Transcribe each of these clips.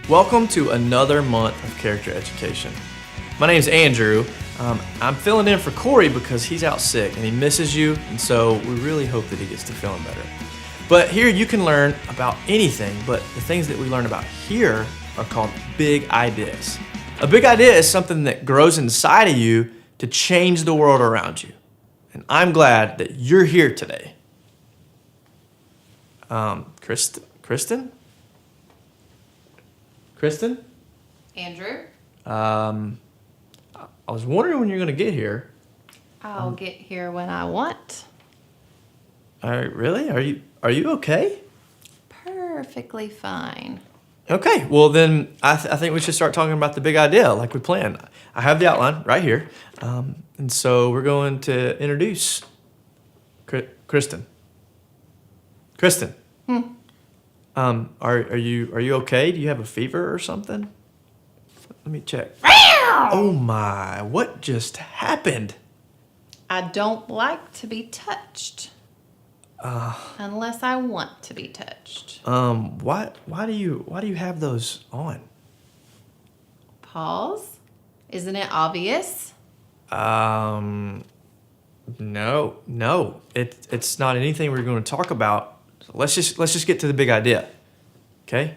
Welcome to another month of character education. My name is Andrew. I'm filling in for Corey because he's out sick and he misses you, and so we really hope that he gets to feeling better. But here you can learn about anything, but the things that we learn about here are called big ideas. A big idea is something that grows inside of you to change the world around you. And I'm glad that you're here today. Kristen? Andrew? I was wondering when you're gonna get here. I'll get here when I want. Really? Are you okay? Perfectly fine. Okay, well then I think we should start talking about the big idea like we planned. I have the outline right here, and so we're going to introduce Kristen. Kristen. Are you okay? Do you have a fever or something? Let me check. Oh my! What just happened? I don't like to be touched. Unless I want to be touched. Why do you have those on? Pause? Isn't it obvious? No. It's not anything we're going to talk about. So let's just get to the big idea. Okay?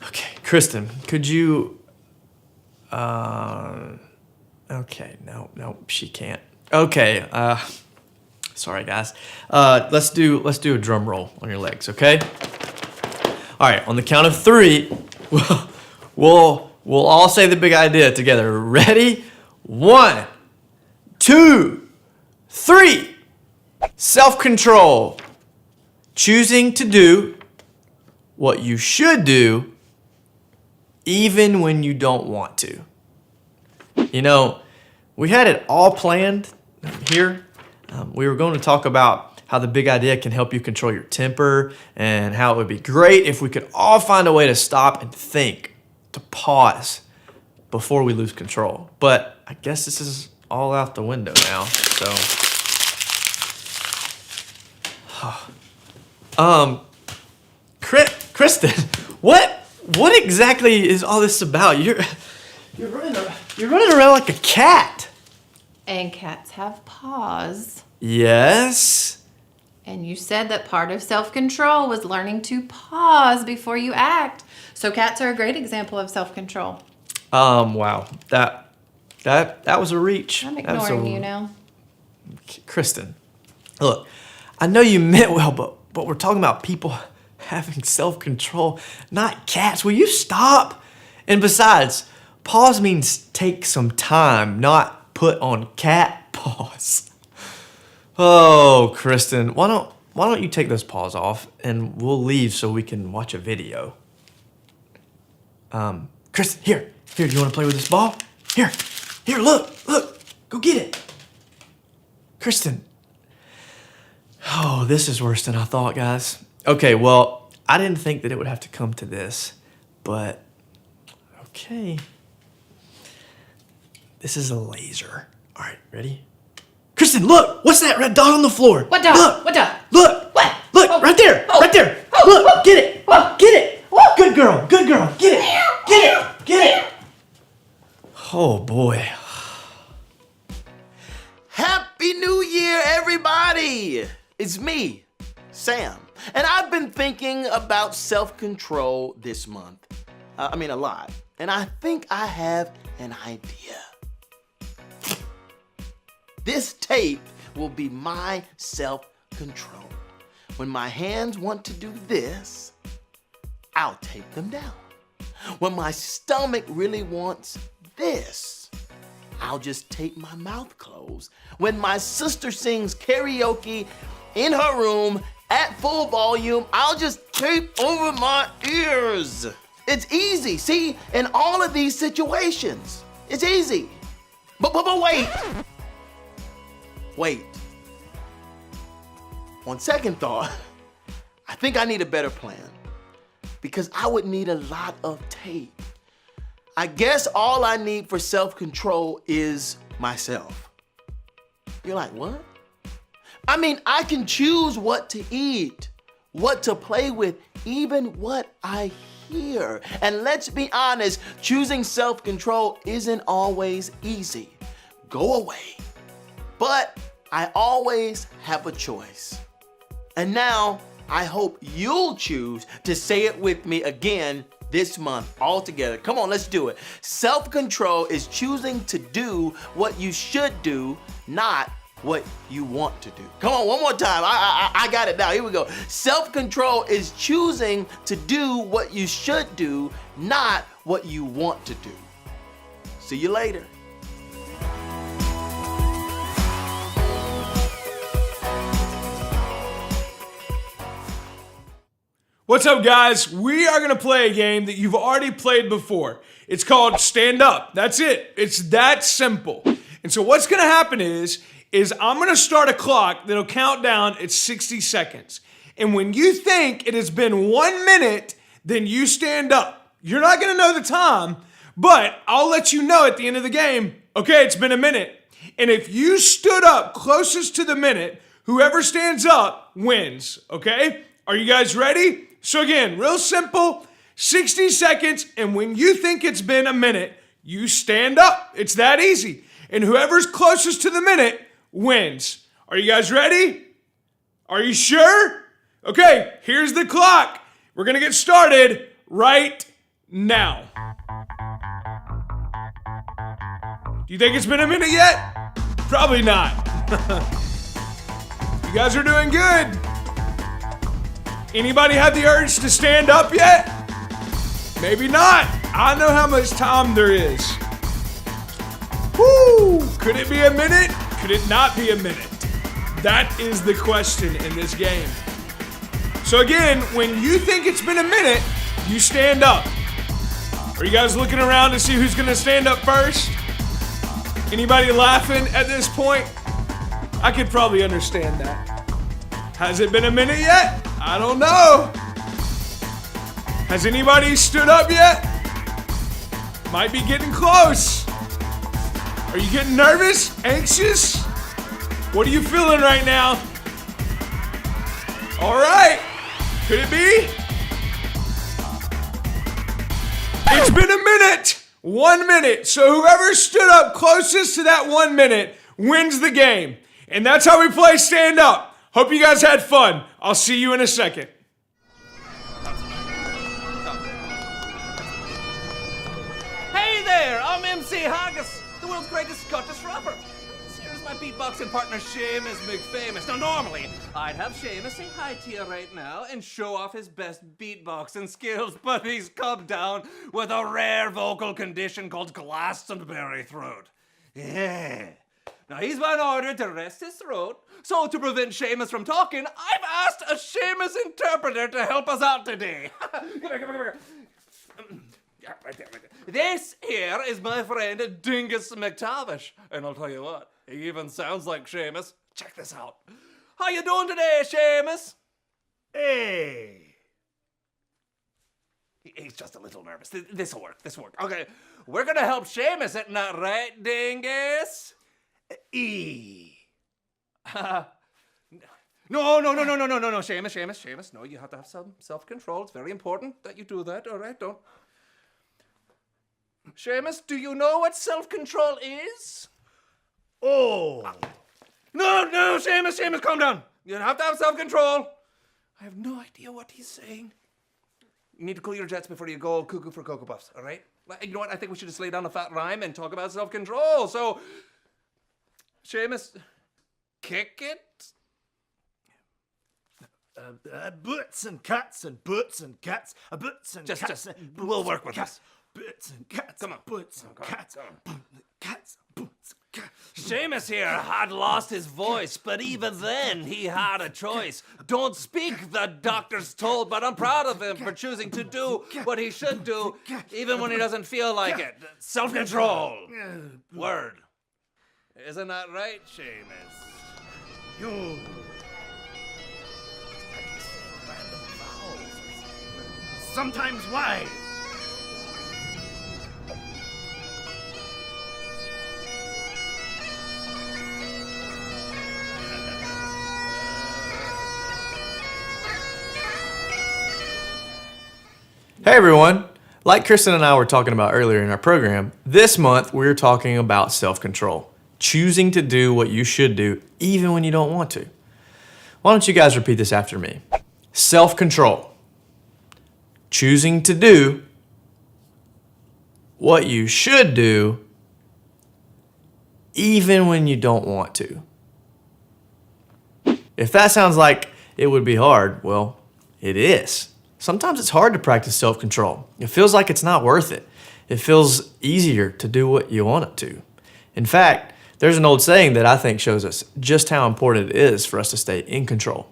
Okay, Kristen, could you okay, no, she can't. Okay, sorry guys. Let's do a drum roll on your legs, okay? All right, on the count of 3, we'll all say the big idea together. Ready? 1, 2, 3. Self-control. Choosing to do what you should do even when you don't want to. You know, we had it all planned here. We were going to talk about how the big idea can help you control your temper and how it would be great if we could all find a way to stop and think, to pause before we lose control. But I guess this is all out the window now, so. Kristen, what exactly is all this about? You're running around like a cat. And cats have paws. Yes. And you said that part of self-control was learning to pause before you act. So cats are a great example of self-control. Wow. That was a reach. I'm ignoring you now. Kristen, look, I know you meant well, but we're talking about people having self-control, not cats. Will you stop? And besides, pause means take some time, not put on cat paws. Oh, Kristen, why don't you take those paws off and we'll leave so we can watch a video. Kristen, here, do you want to play with this ball? Here, look, go get it. Kristen. Oh, this is worse than I thought, guys. Okay, well, I didn't think that it would have to come to this, but okay. This is a laser. All right, ready? Kristen, look! What's that red dot on the floor? What dot? Look! What dot? Look! What? Look, Oh. right there! Oh. Right there! Oh. Look! Get it! Oh. Get it! Oh. Good girl! Get it! Get it! Oh, boy. Happy New Year, everybody! It's me, Sam, and I've been thinking about self-control this month. A lot. And I think I have an idea. This tape will be my self-control. When my hands want to do this, I'll tape them down. When my stomach really wants this, I'll just tape my mouth closed. When my sister sings karaoke in her room at full volume, I'll just tape over my ears. It's easy, see? In all of these situations, it's easy. But wait. On second thought, I think I need a better plan because I would need a lot of tape. I guess all I need for self-control is myself. You're like, what? I can choose what to eat, what to play with, even what I here. And let's be honest, choosing self-control isn't always easy. Go away. But I always have a choice. And now, I hope you'll choose to say it with me again this month, all together. Come on, let's do it. Self-control is choosing to do what you should do, not what you want to do. Come on, one more time. I got it now. Here we go. Self-control is choosing to do what you should do, not what you want to do. See you later. What's up, guys? We are gonna play a game that you've already played before. It's called Stand Up. That's it. It's that simple. And so what's gonna happen is I'm gonna start a clock that'll count down at 60 seconds. And when you think it has been 1 minute, then you stand up. You're not gonna know the time, but I'll let you know at the end of the game, okay, it's been a minute. And if you stood up closest to the minute, whoever stands up wins, okay? Are you guys ready? So again, real simple, 60 seconds, and when you think it's been a minute, you stand up. It's that easy. And whoever's closest to the minute wins. Are you guys ready? Are you sure? Okay, here's the clock. We're gonna get started right now. Do you think it's been a minute yet? Probably not. You guys are doing good. Anybody have the urge to stand up yet? Maybe not. I know how much time there is. Woo! Could it be a minute? Could it not be a minute? That is the question in this game. So again, when you think it's been a minute, you stand up. Are you guys looking around to see who's gonna stand up first? Anybody laughing at this point? I could probably understand that. Has it been a minute yet? I don't know. Has anybody stood up yet? Might be getting close. Are you getting nervous? Anxious? What are you feeling right now? All right. Could it be? It's been a minute. 1 minute. So whoever stood up closest to that 1 minute wins the game. And that's how we play Stand Up. Hope you guys had fun. I'll see you in a second. Hey there, I'm MC Haggis, the world's greatest Scottish rapper. Here's my beatboxing partner, Seamus McFamous. Now, normally, I'd have Seamus say hi to you right now and show off his best beatboxing skills, but he's come down with a rare vocal condition called Glastonbury throat. Yeah. Now, he's been ordered to rest his throat, so to prevent Seamus from talking, I've asked a Seamus interpreter to help us out today. Come here. Yeah, right there. This here is my friend Dingus McTavish, and I'll tell you what, he even sounds like Seamus. Check this out. How you doing today, Seamus? Hey. He's just a little nervous. This'll work. Okay, we're gonna help Seamus, isn't that right, Dingus? No, Seamus. No, you have to have some self-control. It's very important that you do that, all right? Don't. Seamus, do you know what self-control is? Oh. No, Seamus, calm down. You have to have self-control. I have no idea what he's saying. You need to cool your jets before you go cuckoo for Cocoa Puffs, all right? You know what? I think we should just lay down a fat rhyme and talk about self-control. So, Seamus, kick it. Butts and cats and butts and cats, butts and cats. We'll work with this. Butts and cats. Come on. Butts and cats. Cats. Butts and cats. Seamus here had lost his voice, but even then he had a choice. Don't speak, the doctors told, but I'm proud of him for choosing to do what he should do, even when he doesn't feel like it. Self-control. Word. Isn't that right, Seamus? You. Sometimes why? Hey everyone! Like Kristen and I were talking about earlier in our program, this month we're talking about self-control. Choosing to do what you should do even when you don't want to. Why don't you guys repeat this after me? Self-control. Choosing to do what you should do even when you don't want to. If that sounds like it would be hard, well, it is. Sometimes it's hard to practice self-control. It feels like it's not worth it. It feels easier to do what you want it to. In fact, there's an old saying that I think shows us just how important it is for us to stay in control.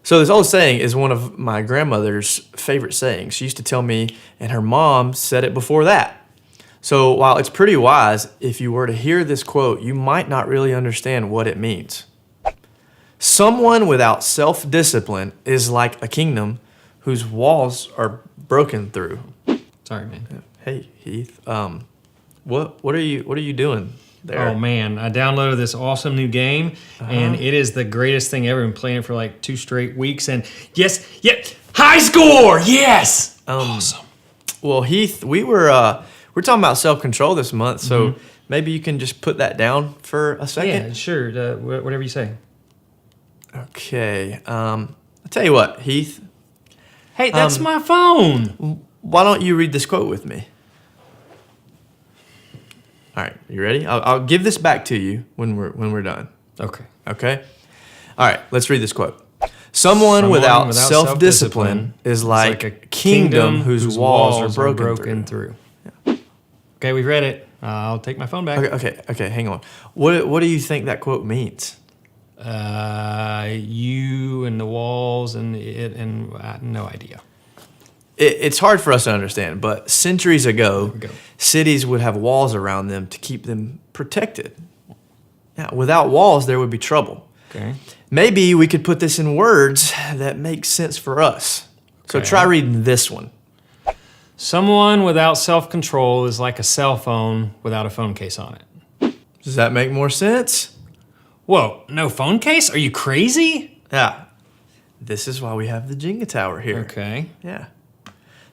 So this old saying is one of my grandmother's favorite sayings. She used to tell me, and her mom said it before that. So while it's pretty wise, if you were to hear this quote, you might not really understand what it means. Someone without self-discipline is like a kingdom whose walls are broken through. Sorry, man. Hey, Heath. What are you doing there? Oh man, I downloaded this awesome new game, and it is the greatest thing ever. Been playing it for like 2 straight weeks, and high score, yes. Awesome. Well, Heath, we're talking about self-control this month, so maybe you can just put that down for a second. Yeah, sure. Whatever you say. Okay. I'll tell you what, Heath. Hey, that's my phone. Why don't you read this quote with me? All right, you ready? I'll give this back to you when we're done. Okay. Okay? All right, let's read this quote. Someone without self-discipline is like a kingdom whose walls are broken through. Yeah. Okay, we've read it. I'll take my phone back. Okay, hang on. What do you think that quote means? You and the walls and it and no idea. It's hard for us to understand, but centuries ago, go. cities would have walls around them to keep them protected. Now, without walls, there would be trouble. Okay. Maybe we could put this in words that make sense for us. So Okay. try reading this one. Someone without self-control is like a cell phone without a phone case on it. Does that make more sense? Whoa, no phone case? Are you crazy? Yeah. This is why we have the Jenga Tower here. Okay. Yeah.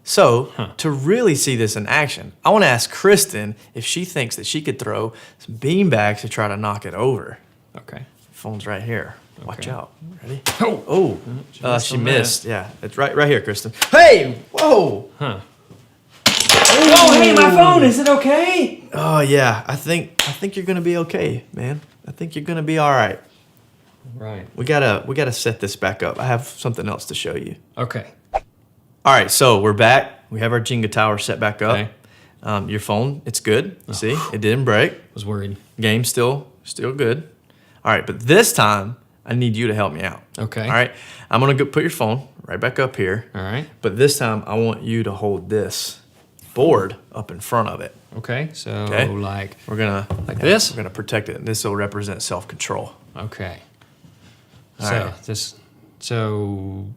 So, to really see this in action, I want to ask Kristen if she thinks that she could throw some beanbags to try to knock it over. Okay. Phone's right here. Watch Okay. out. Ready? Oh. She missed. Yeah, it's right here, Kristen. Hey! Whoa! Huh. Oh, hey, my phone. Is it okay? Oh yeah, I think you're gonna be okay, man. I think you're gonna be all right. Right. We gotta set this back up. I have something else to show you. Okay. All right, so we're back. We have our Jenga tower set back up. Okay. Your phone, it's good. You see, it didn't break. Was worried. Game still good. All right, but this time I need you to help me out. Okay. All right, I'm gonna go put your phone right back up here. All right. But this time I want you to hold this board up in front of it. Okay. So Okay. like We're gonna this? We're gonna protect it. This will represent self-control. okay. All So right. so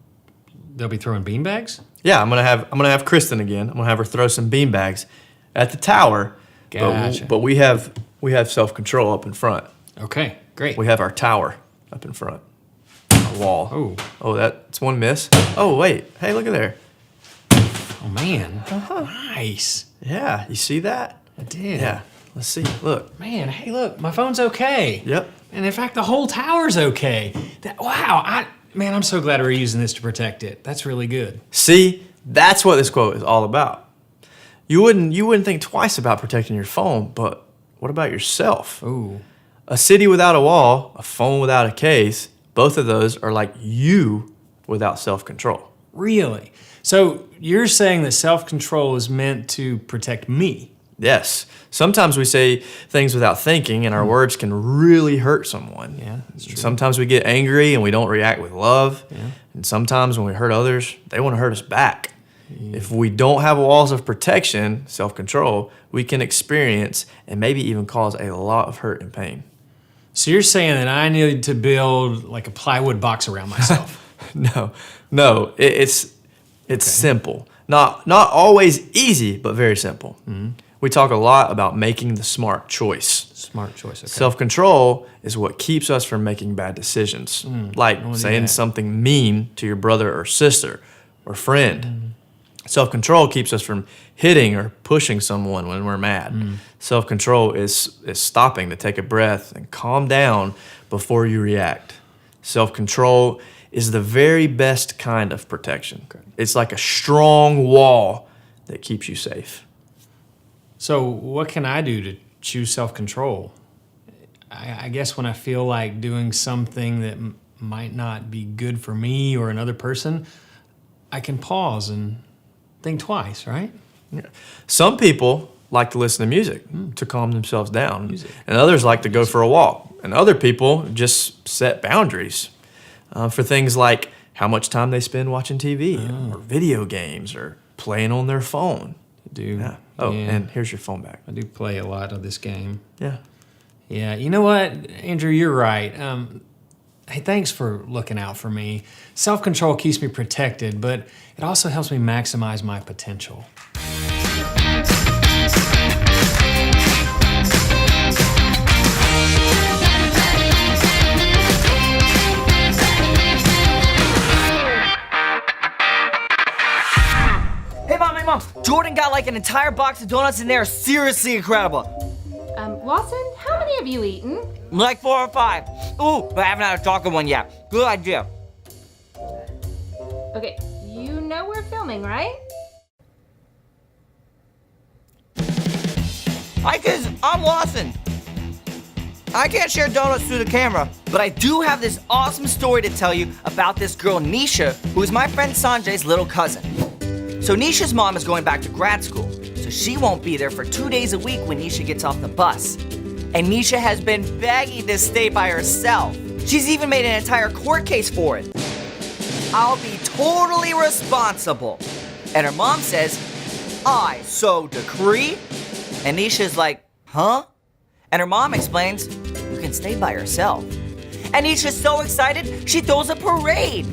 they'll be throwing beanbags? Yeah, I'm gonna have Kristen again. I'm gonna have her throw some beanbags at the tower. Gotcha. But we have self-control up in front. Okay. Great. We have our tower up in front. Our wall. Oh, that's one miss. Oh wait. Hey, look at there. Oh man. Nice. Yeah, you see that? I did. Yeah. Let's see. Look. Man, hey, look, my phone's okay. Yep. And in fact, the whole tower's okay. I'm so glad we're using this to protect it. That's really good. See, that's what this quote is all about. You wouldn't think twice about protecting your phone, but what about yourself? Ooh. A city without a wall, a phone without a case, both of those are like you without self-control. Really? So you're saying that self-control is meant to protect me? Yes. Sometimes we say things without thinking, and our words can really hurt someone. Yeah, that's true. Sometimes we get angry and we don't react with love. Yeah. And sometimes when we hurt others, they want to hurt us back. If we don't have walls of protection, self-control, we can experience and maybe even cause a lot of hurt and pain. So you're saying that I need to build like a plywood box around myself? No, it's simple. Not always easy, but very simple. Mm-hmm. We talk a lot about making the smart choice. Smart choice. Okay. Self-control is what keeps us from making bad decisions, like wanna do saying that. something mean to your brother or sister or friend, Self-control keeps us from hitting or pushing someone when we're mad. Self-control is stopping to take a breath and calm down before you react. Self-control is the very best kind of protection. It's like a strong wall that keeps you safe. So what can I do to choose self-control? I guess when I feel like doing something that might not be good for me or another person, I can pause and think twice, right? Some people like to listen to music to calm themselves down, and others like to go for a walk, and other people just set boundaries for things like how much time they spend watching TV or video games or playing on their phone. Yeah. And here's your phone back. I do play a lot of this game. Yeah. Yeah, you know what, Andrew, you're right. Hey, thanks for looking out for me. Self-control keeps me protected, but it also helps me maximize my potential. Hey mom, Jordan got like an entire box of donuts and they're seriously incredible. Lawson, how many have you eaten? Like 4 or 5. Ooh, but I haven't had a chocolate one yet. Good idea. Okay, you know we're filming, right? Hi kids, I'm Lawson. I can't share donuts through the camera, but I do have this awesome story to tell you about this girl, Nisha, who is my friend Sanjay's little cousin. So Nisha's mom is going back to grad school, so she won't be there for 2 days a week when Nisha gets off the bus. And Nisha has been begging to stay by herself. She's even made an entire court case for it. I'll be totally responsible. And her mom says, I so decree. And Nisha's like, huh? And her mom explains, you can stay by yourself. And Nisha's so excited, she throws a parade.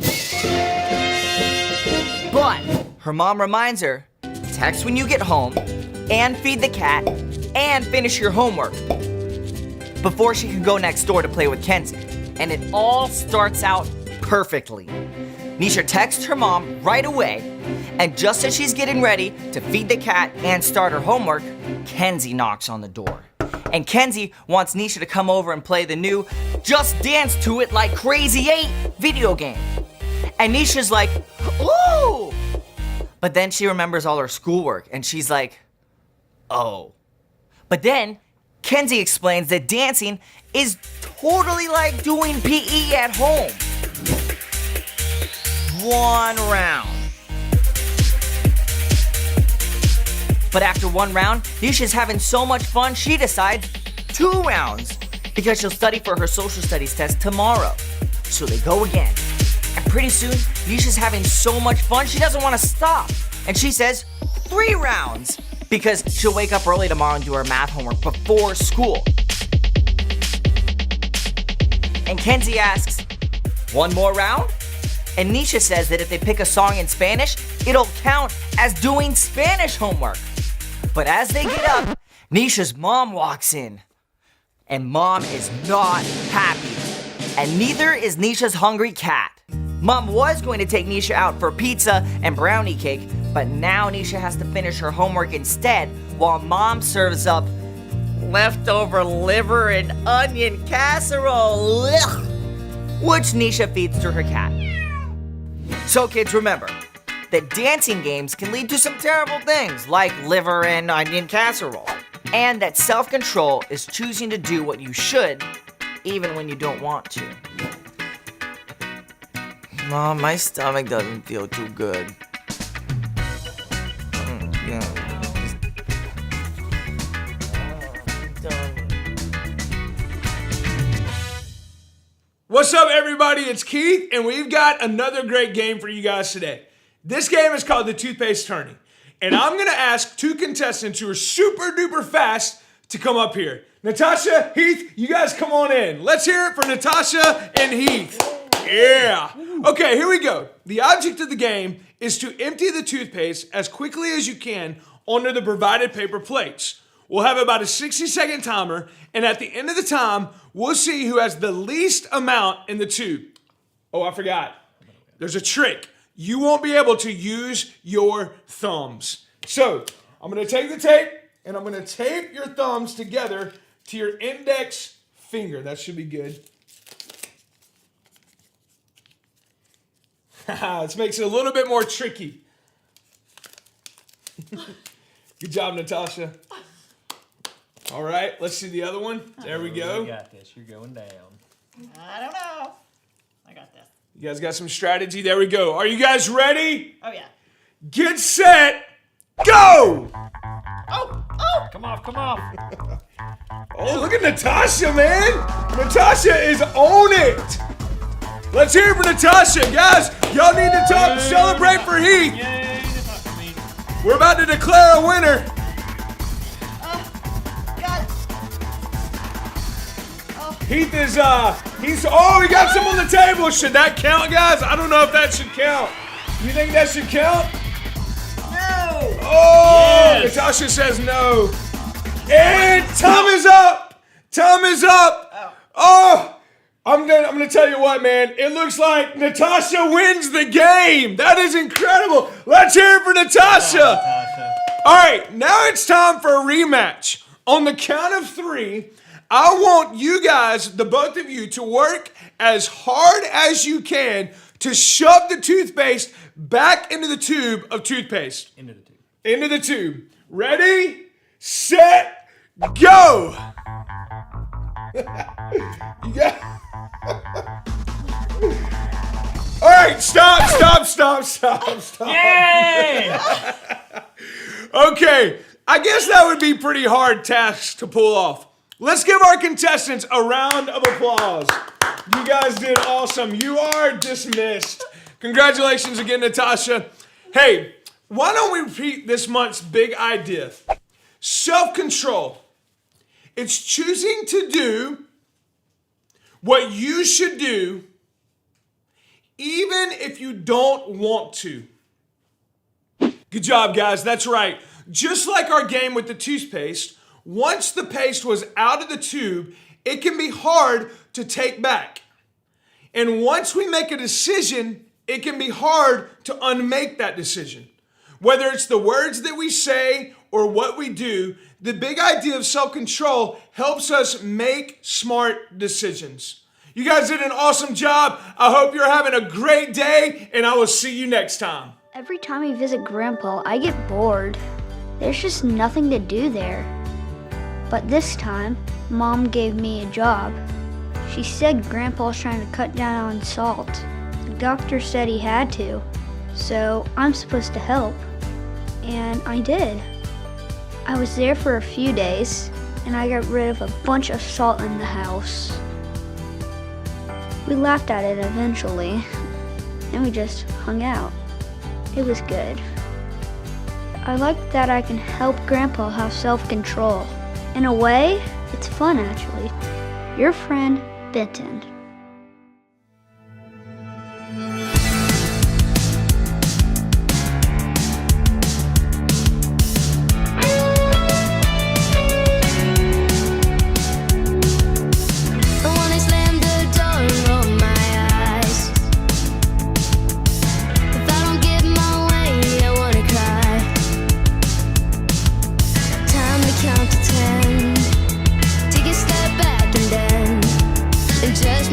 But her mom reminds her, text when you get home, and feed the cat, and finish your homework before she can go next door to play with Kenzie. And it all starts out perfectly. Nisha texts her mom right away, and just as she's getting ready to feed the cat and start her homework, Kenzie knocks on the door. And Kenzie wants Nisha to come over and play the new Just Dance to It Like Crazy 8 video game. And Nisha's like, ooh! But then she remembers all her schoolwork and she's like, oh. But then Kenzie explains that dancing is totally like doing PE at home. 1 round. But after 1 round, Nisha's having so much fun, she decides 2 rounds because she'll study for her social studies test tomorrow. So they go again. And pretty soon, Nisha's having so much fun, she doesn't want to stop. And she says 3 rounds because she'll wake up early tomorrow and do her math homework before school. And Kenzie asks, 1 more round? And Nisha says that if they pick a song in Spanish, it'll count as doing Spanish homework. But as they get up, Nisha's mom walks in. And mom is not happy. And neither is Nisha's hungry cat. Mom was going to take Nisha out for pizza and brownie cake, but now Nisha has to finish her homework instead while mom serves up leftover liver and onion casserole, which Nisha feeds to her cat. So kids, remember that dancing games can lead to some terrible things like liver and onion casserole, and that self-control is choosing to do what you should even when you don't want to. Mom, my stomach doesn't feel too good. What's up, everybody? It's Keith, and we've got another great game for you guys today. This game is called the Toothpaste Tourney, and I'm gonna ask 2 contestants who are super duper fast to come up here. Natasha, Heath, you guys come on in. Let's hear it for Natasha and Heath. Yeah. Okay, here we go. The object of the game is to empty the toothpaste as quickly as you can onto the provided paper plates. We'll have about a 60-second timer, and at the end of the time, we'll see who has the least amount in the tube. Oh, I forgot. There's a trick. you won't be able to use your thumbs. So I'm going to take the tape and I'm going to tape your thumbs together to your index finger. That should be good. This makes it a little bit more tricky. Good job, Natasha. All right, let's see the other one. There we go. You got this. You're going down. I don't know. I got this. You guys got some strategy? There we go. Are you guys ready? Oh, yeah. Get set, go! Oh! Come off. Oh, look at Natasha, man. Natasha is on it. Let's hear it for Natasha. Guys, y'all need to celebrate for Heath. Yay, Natasha me. We're about to declare a winner. Got it. Heath is, we got some on the table. Should that count, guys? I don't know if that should count. You think that should count? No! Oh, Yes. Natasha says no. And time is up. Time is up. Oh, I'm gonna tell you what, man. It looks like Natasha wins the game. That is incredible. Let's hear it for Natasha. All right, now it's time for a rematch. On the count of 3, I want you guys, the both of you, to work as hard as you can to shove the toothpaste back into the tube of toothpaste. Into the tube. Into the tube. Ready, set, go. You got. All right, stop. Yay! Okay, I guess that would be pretty hard task to pull off. Let's give our contestants a round of applause. You guys did awesome. You are dismissed. Congratulations again, Natasha. Hey, why don't we repeat this month's big idea? Self-control. It's choosing to do what you should do even if you don't want to. Good job, guys. That's right. Just like our game with the toothpaste, once the paste was out of the tube, it can be hard to take back. And once we make a decision, it can be hard to unmake that decision. Whether it's the words that we say or what we do, the big idea of self-control helps us make smart decisions. You guys did an awesome job. I hope you're having a great day, and I will see you next time. Every time I visit Grandpa, I get bored. There's just nothing to do there. But this time, Mom gave me a job. She said Grandpa's trying to cut down on salt. The doctor said he had to, so I'm supposed to help. And I did. I was there for a few days, and I got rid of a bunch of salt in the house. We laughed at it eventually, and we just hung out. It was good. I like that I can help Grandpa have self-control. In a way, it's fun actually. Your friend, Benton. Just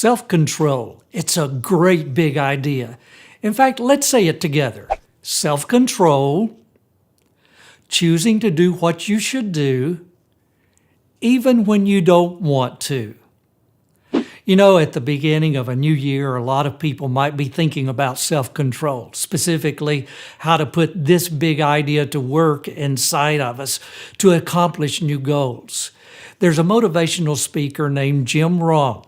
Self-control. It's a great big idea. In fact, let's say it together. Self-control, choosing to do what you should do, even when you don't want to. You know, at the beginning of a new year, a lot of people might be thinking about self-control, specifically how to put this big idea to work inside of us to accomplish new goals. There's a motivational speaker named Jim Rohn.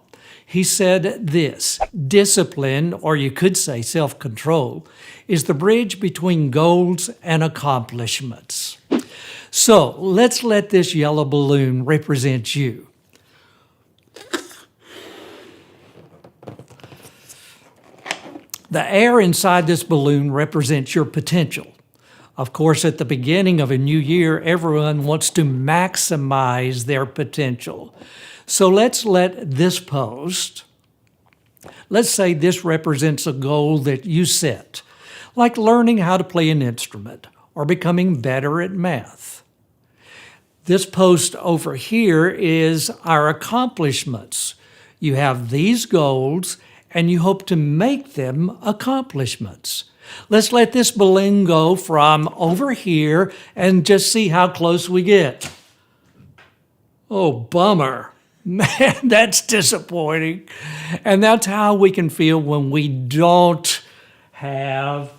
He said this: discipline, or you could say self-control, is the bridge between goals and accomplishments. So let's let this yellow balloon represent you. The air inside this balloon represents your potential. Of course, at the beginning of a new year, everyone wants to maximize their potential. So let's let this post, let's say this represents a goal that you set, like learning how to play an instrument or becoming better at math. This post over here is our accomplishments. You have these goals and you hope to make them accomplishments. Let's let this balloon go from over here and just see how close we get. Oh, bummer. Man, that's disappointing. And that's how we can feel when we don't have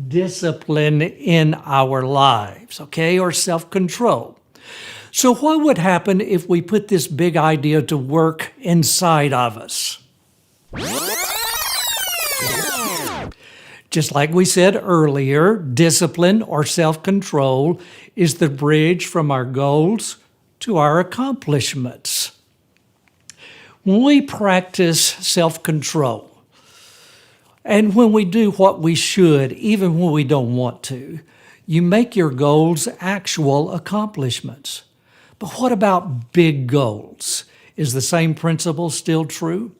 discipline in our lives, okay, or self-control. So what would happen if we put this big idea to work inside of us? Just like we said earlier, discipline or self-control is the bridge from our goals to our accomplishments. When we practice self-control, and when we do what we should, even when we don't want to, you make your goals actual accomplishments. But what about big goals? Is the same principle still true?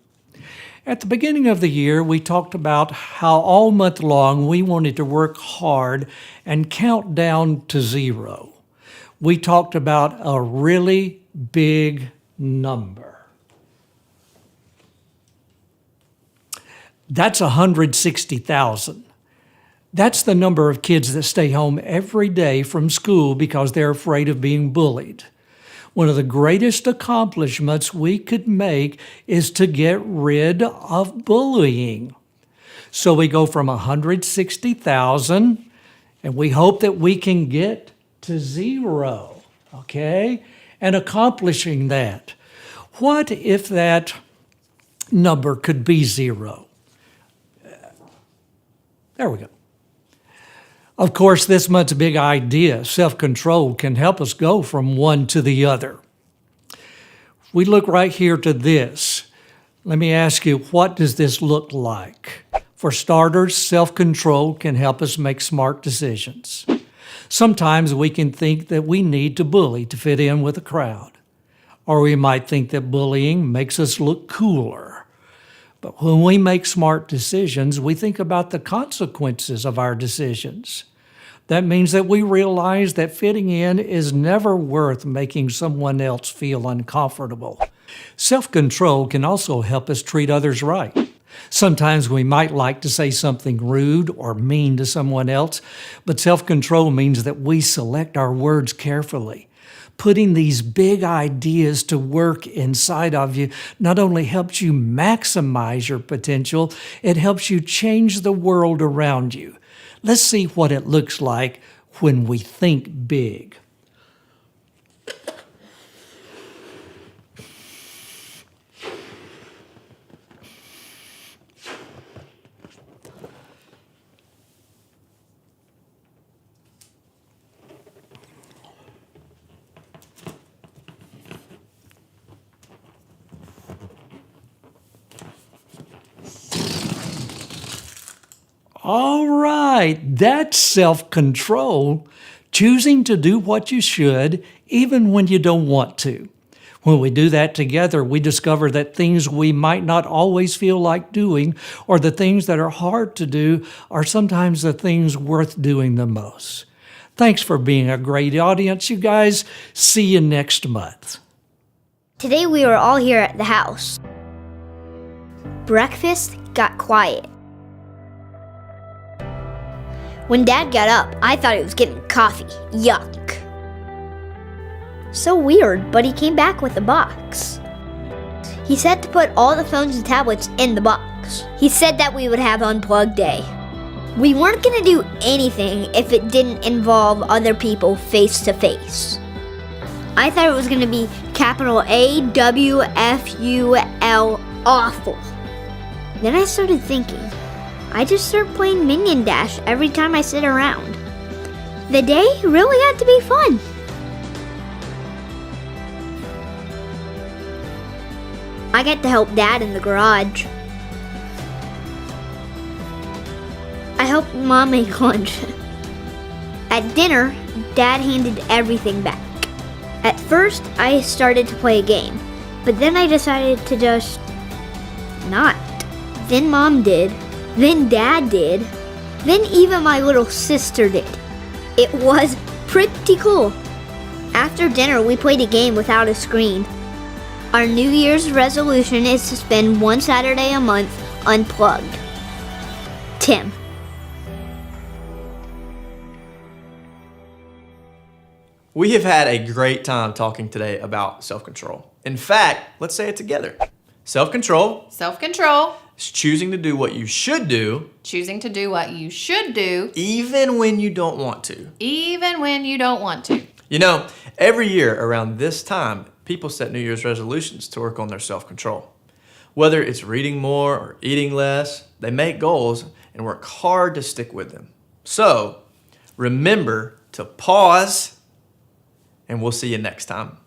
At the beginning of the year, we talked about how all month long we wanted to work hard and count down to 0. We talked about a really big number. That's 160,000. That's the number of kids that stay home every day from school because they're afraid of being bullied. One of the greatest accomplishments we could make is to get rid of bullying. So we go from 160,000 and we hope that we can get to 0, okay? And accomplishing that. What if that number could be 0? There we go. Of course, this month's big idea, self-control, can help us go from one to the other. We look right here to this. Let me ask you, what does this look like? For starters, self-control can help us make smart decisions. Sometimes we can think that we need to bully to fit in with a crowd. Or we might think that bullying makes us look cooler. But when we make smart decisions, we think about the consequences of our decisions. That means that we realize that fitting in is never worth making someone else feel uncomfortable. Self-control can also help us treat others right. Sometimes we might like to say something rude or mean to someone else, but self-control means that we select our words carefully. Putting these big ideas to work inside of you not only helps you maximize your potential, it helps you change the world around you. Let's see what it looks like when we think big. All right, that's self-control, choosing to do what you should, even when you don't want to. When we do that together, we discover that things we might not always feel like doing, or the things that are hard to do, are sometimes the things worth doing the most. Thanks for being a great audience, you guys. See you next month. Today we were all here at the house. Breakfast got quiet. When Dad got up, I thought he was getting coffee. Yuck. So weird, but he came back with a box. He said to put all the phones and tablets in the box. He said that we would have Unplugged Day. We weren't gonna do anything if it didn't involve other people face to face. I thought it was gonna be capital AWFUL, awful. Then I started thinking, I just start playing Minion Dash every time I sit around. The day really had to be fun. I get to help Dad in the garage. I helped Mom make lunch. At dinner, Dad handed everything back. At first, I started to play a game, but then I decided to just not. Then Mom did, then Dad did, then even my little sister did. It was pretty cool. After dinner, we played a game without a screen. Our New Year's resolution is to spend one Saturday a month unplugged. Tim. We have had a great time talking today about self-control. In fact, let's say it together. Self-control Self-control, is choosing to do what you should do, choosing to do what you should do, even when you don't want to. even when you don't want to. You know, every year around this time, people set New Year's resolutions to work on their self-control. Whether it's reading more or eating less, they make goals and work hard to stick with them. So, remember to pause, and we'll see you next time.